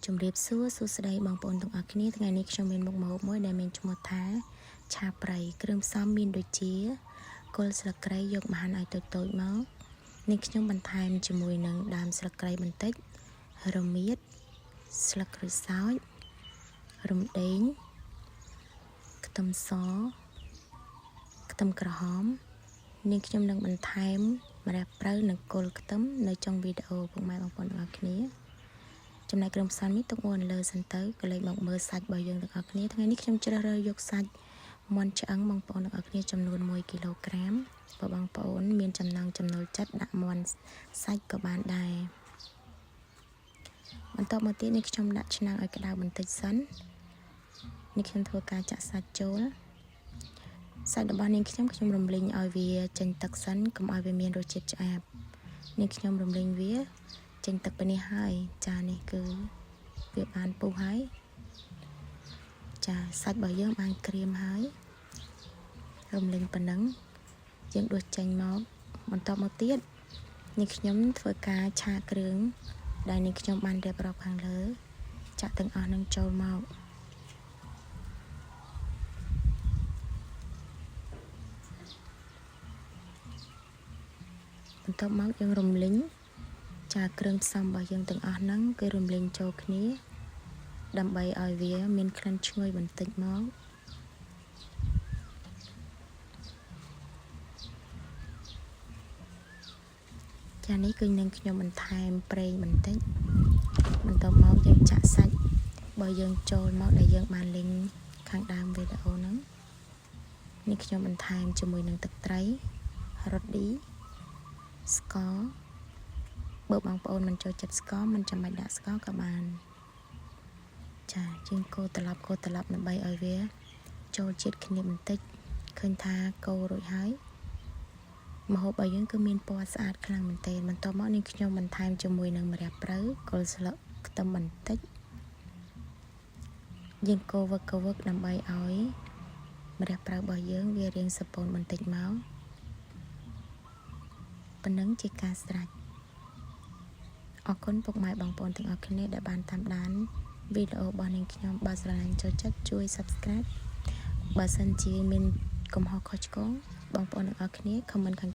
ជំរាបសួរសួស្តីបងប្អូនទាំងអស់គ្នាថ្ងៃនេះខ្ញុំមានមុខម្ហូបមួយដែលមានឈ្មោះថាឆាប្រៃគ្រឿងផ្សំមានដូចជាគល់ស្លឹកគ្រៃយកមកហាន់ឲ្យតូចៗមកនេះខ្ញុំបន្ថែមជាមួយនឹងដើមស្លឹកគ្រៃបន្តិចរមៀតស្លឹកក្រូចសើចរំដេងខ្ទឹមសខ្ទឹមក្រហមនេះខ្ញុំនឹងបន្ថែមម្រះព្រៅនិងគល់ខ្ទឹមនៅtrongវីដេអូពុកម៉ែបងប្អូនទាំងអស់គ្នាចំណែកគ្រឿងផ្សំនេះទុកមួយលើសិនទៅក៏លេខមកមើលសាច់របស់យើងទាំងអស់គ្នាថ្ងៃនេះខ្ញុំជ្រើសរើសយកសាច់មាន់ឆ្អឹងបងប្អូនទាំងអស់គ្នាចំនួន1គីឡូក្រាមបើបងប្អូនមានចំណង់ចំណូលចិត្តដាក់មាន់សាច់ក៏បានដែរបន្តមកទៀតនេះខ្ញុំដាក់ឆ្នាំងឲ្យក្តៅបន្តិចសិននេះខ្ញុំធ្វើការចាក់សាច់ចូលសាច់របស់នាងខ្ញុំរំលីងឲ្យវាចេញទឹកសិនកុំឲ្យវាមានរសជាតិឆ្អាបនេះខ្ញុំរំលីងវាចេញទឹកពីនេះហើយចានេះគឺវាបានពុះហើយចាសាច់របស់យើងបានក្រៀមហើយរំលីងប៉ុណ្ណឹងយើងដួសចេញមកបន្តមកទៀតនេះខ្ញុំធ្វើការឆាគ្រឿងដែលនេះខ្ញុំបានរៀបរាប់ខាងលើចាក់ទាំងអស់នឹងចូលមកបន្ទាប់មកយើងរំលីងចាគ្រឿងផ្សំរបស់យើងទាំងអស់ហ្នឹងគឺរំលីងចូលគ្នាដើម្បីឲ្យវាមានក្លិនឈ្ងុយបន្តិចមកចានេះគឺនឹងខ្ញុំបន្ថែមប្រេងបន្តិចបន្ទាប់មកយើងចាក់សាច់បើយើងចូលមកដែលយើងបានលីងខាងដើមវីដេអូហ្នឹងនេះខ្ញុំបន្ថែមជាមួយនឹងទឹកត្រីរ៉ូឌីស្ករបើបងប្អូនមិនចូលចិត្តស្ករមិនចាំបាច់ដាក់ស្ករក៏បានចាយើងកូរត្រឡប់ដើម្បីឲ្យវាចូលជាតិគ្នាបន្តិចឃើញថាកូររួចហើយម្ហូបរបស់យើងគឺមានពណ៌ស្អាតខ្លាំងមែនទែនបន្ទាប់មកនេះខ្ញុំបន្ថែមជាមួយនឹងម្រះព្រៅគល់ស្លឹកខ្ទឹមបន្តិចយើងកូរវឹកដើម្បីឲ្យម្រះព្រៅរបស់យើងវារាងសពូនបន្តិចមកប៉ុណ្ណឹងជាការស្រេចអរគុណពុកម៉ែបងប្អូនទាំងអស់គ្នាដែលបានតាមដានវីដេអូរបស់នាងខ្ញុំបើស្រឡាញ់ចូលចិត្តជួយ Subscribe បើសិនជាមានកំហុសខុសឆ្គងបងប្អូនទាំងអស់គ្នា comment